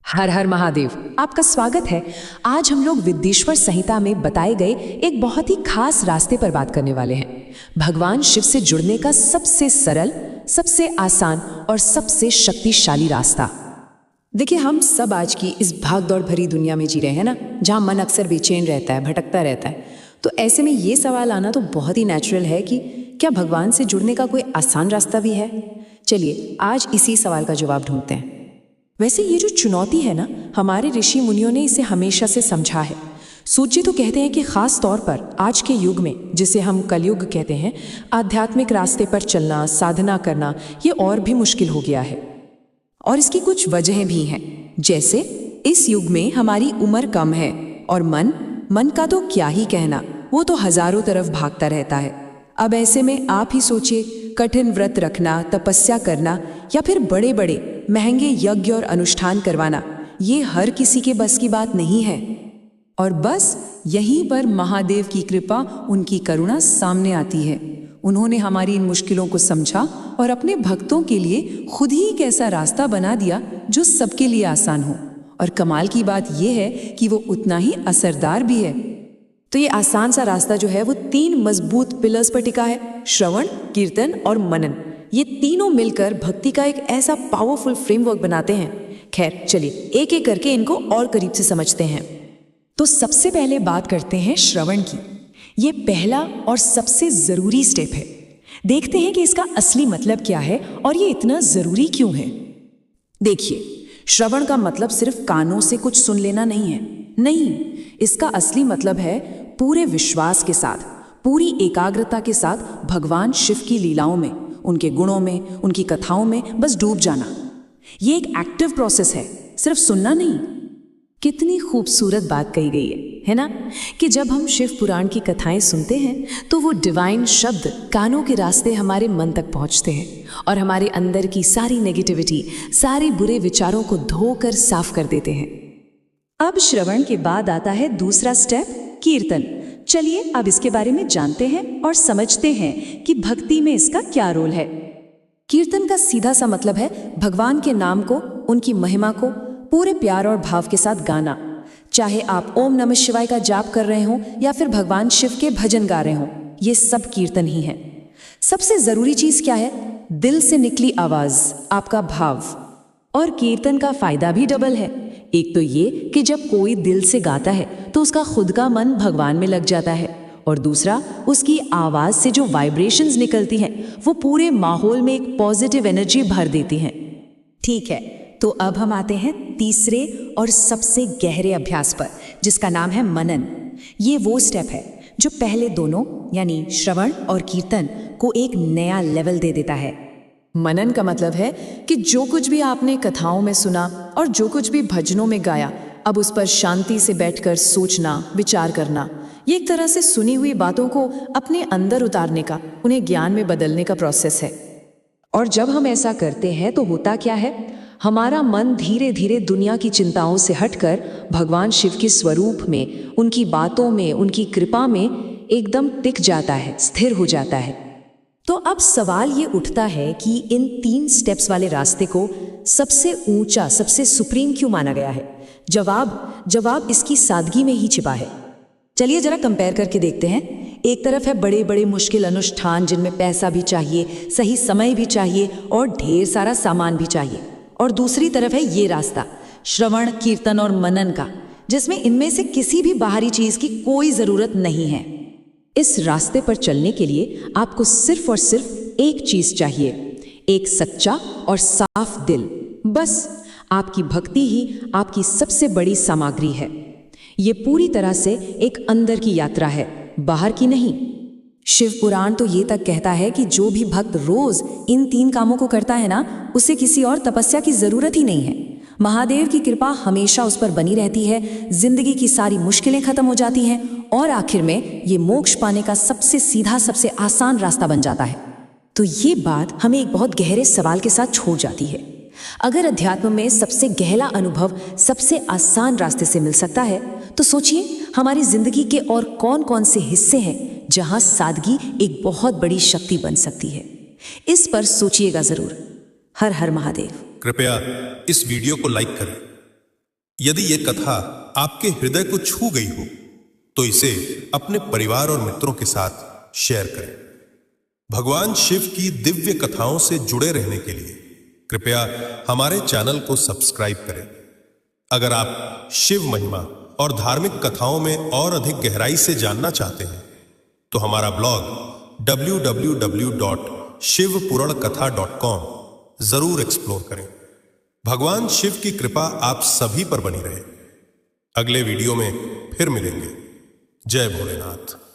हर हर महादेव। आपका स्वागत है। आज हम लोग विद्येश्वर संहिता में बताए गए एक बहुत ही खास रास्ते पर बात करने वाले हैं। भगवान शिव से जुड़ने का सबसे सरल, सबसे आसान और सबसे शक्तिशाली रास्ता। देखिए, हम सब आज की इस भागदौड़ भरी दुनिया में जी रहे हैं ना, जहाँ मन अक्सर बेचैन रहता है, भटकता रहता है। तो ऐसे में ये सवाल आना तो बहुत ही नेचुरल है कि क्या भगवान से जुड़ने का कोई आसान रास्ता भी है। चलिए आज इसी सवाल का जवाब ढूंढते हैं। वैसे ये जो चुनौती है ना, हमारे ऋषि मुनियों ने इसे हमेशा से समझा है। सूत जी तो कहते हैं कि खास तौर पर आज के युग में, जिसे हम कलयुग कहते हैं, आध्यात्मिक रास्ते पर चलना, साधना करना ये और भी मुश्किल हो गया है। और इसकी कुछ वजहें भी हैं। जैसे इस युग में हमारी उम्र कम है और मन का तो क्या ही कहना, वो तो हजारों तरफ भागता रहता है। अब ऐसे में आप ही सोचिए, कठिन व्रत रखना, तपस्या करना या फिर बड़े बड़े महंगे यज्ञ और अनुष्ठान करवाना, ये हर किसी के बस की बात नहीं है। और बस यहीं पर महादेव की कृपा, उनकी करुणा सामने आती है। उन्होंने हमारी इन मुश्किलों को समझा और अपने भक्तों के लिए खुद ही एक ऐसा रास्ता बना दिया जो सबके लिए आसान हो। और कमाल की बात यह है कि वो उतना ही असरदार भी है। तो ये आसान सा रास्ता जो है वो 3 मजबूत पिलर्स पर टिका है: श्रवण, कीर्तन और मनन। ये तीनों मिलकर भक्ति का एक ऐसा पावरफुल फ्रेमवर्क बनाते हैं। खैर चलिए एक एक करके इनको और करीब से समझते हैं। तो सबसे पहले बात करते हैं श्रवण की। ये पहला और सबसे जरूरी स्टेप है। देखते हैं कि इसका असली मतलब क्या है और ये इतना जरूरी क्यों है। देखिए, श्रवण का मतलब सिर्फ कानों से कुछ सुन लेना नहीं है। नहीं, इसका असली मतलब है पूरे विश्वास के साथ, पूरी एकाग्रता के साथ भगवान शिव की लीलाओं में, उनके गुणों में, उनकी कथाओं में बस डूब जाना। ये एक एक्टिव प्रोसेस है, सिर्फ सुनना नहीं। कितनी खूबसूरत बात कही गई है ना, कि जब हम शिव पुराण की कथाएं सुनते हैं तो वो डिवाइन शब्द कानों के रास्ते हमारे मन तक पहुंचते हैं और हमारे अंदर की सारी नेगेटिविटी, सारे बुरे विचारों को धोकर साफ कर देते हैं। अब श्रवण के बाद आता है दूसरा स्टेप, कीर्तन। चलिए अब इसके बारे में जानते हैं और समझते हैं कि भक्ति में इसका क्या रोल है। कीर्तन का सीधा सा मतलब है भगवान के नाम को, उनकी महिमा को पूरे प्यार और भाव के साथ गाना। चाहे आप ओम नमः शिवाय का जाप कर रहे हो या फिर भगवान शिव के भजन गा रहे हो, ये सब कीर्तन ही है। सबसे जरूरी चीज क्या है? दिल से निकली आवाज, आपका भाव। और कीर्तन का फायदा भी डबल है। एक तो ये कि जब कोई दिल से गाता है तो उसका खुद का मन भगवान में लग जाता है, और दूसरा उसकी आवाज से जो वाइब्रेशंस निकलती हैं वो पूरे माहौल में एक पॉजिटिव एनर्जी भर देती हैं। ठीक है, तो अब हम आते हैं तीसरे और सबसे गहरे अभ्यास पर, जिसका नाम है मनन। ये वो स्टेप है जो पहले दोनों यानी श्रवण और कीर्तन को एक नया लेवल दे देता है। मनन का मतलब है कि जो कुछ भी आपने कथाओं में सुना और जो कुछ भी भजनों में गाया, अब उस पर शांति से बैठकर सोचना, विचार करना। ये एक तरह से सुनी हुई बातों को अपने अंदर उतारने का, उन्हें ज्ञान में बदलने का प्रोसेस है। और जब हम ऐसा करते हैं तो होता क्या है, हमारा मन धीरे धीरे दुनिया की चिंताओं से हटकर भगवान शिव के स्वरूप में, उनकी बातों में, उनकी कृपा में एकदम टिक जाता है, स्थिर हो जाता है। तो अब सवाल ये उठता है कि इन 3 स्टेप्स वाले रास्ते को सबसे ऊंचा, सबसे सुप्रीम क्यों माना गया है? जवाब इसकी सादगी में ही छिपा है। चलिए जरा कंपेयर करके देखते हैं। एक तरफ है बड़े बड़े मुश्किल अनुष्ठान जिनमें पैसा भी चाहिए, सही समय भी चाहिए और ढेर सारा सामान भी चाहिए। और दूसरी तरफ है ये रास्ता, श्रवण, कीर्तन और मनन का, जिसमें इनमें से किसी भी बाहरी चीज की कोई जरूरत नहीं है। इस रास्ते पर चलने के लिए आपको सिर्फ और सिर्फ एक चीज चाहिए, एक सच्चा और साफ दिल। बस आपकी भक्ति ही आपकी सबसे बड़ी सामग्री है। ये पूरी तरह से एक अंदर की यात्रा है, बाहर की नहीं। शिव पुराण तो ये तक कहता है कि जो भी भक्त रोज इन 3 कामों को करता है ना, उसे किसी और तपस्या की जरूरत ही नहीं है। महादेव की कृपा हमेशा उस पर बनी रहती है, जिंदगी की सारी मुश्किलें खत्म हो जाती हैं और आखिर में ये मोक्ष पाने का सबसे सीधा, सबसे आसान रास्ता बन जाता है। तो ये बात हमें एक बहुत गहरे सवाल के साथ छोड़ जाती है। अगर अध्यात्म में सबसे गहरा अनुभव सबसे आसान रास्ते से मिल सकता है, तो सोचिए हमारी जिंदगी के और कौन कौन से हिस्से हैं जहां सादगी एक बहुत बड़ी शक्ति बन सकती है। इस पर सोचिएगा जरूर। हर हर महादेव। कृपया इस वीडियो को लाइक करें। यदि ये कथा आपके हृदय को छू गई हो तो इसे अपने परिवार और मित्रों के साथ शेयर करें। भगवान शिव की दिव्य कथाओं से जुड़े रहने के लिए कृपया हमारे चैनल को सब्सक्राइब करें। अगर आप शिव महिमा और धार्मिक कथाओं में और अधिक गहराई से जानना चाहते हैं तो हमारा ब्लॉग www.shivpurankatha.com जरूर एक्सप्लोर करें। भगवान शिव की कृपा आप सभी पर बनी रहे। अगले वीडियो में फिर मिलेंगे। जय भोलेनाथ।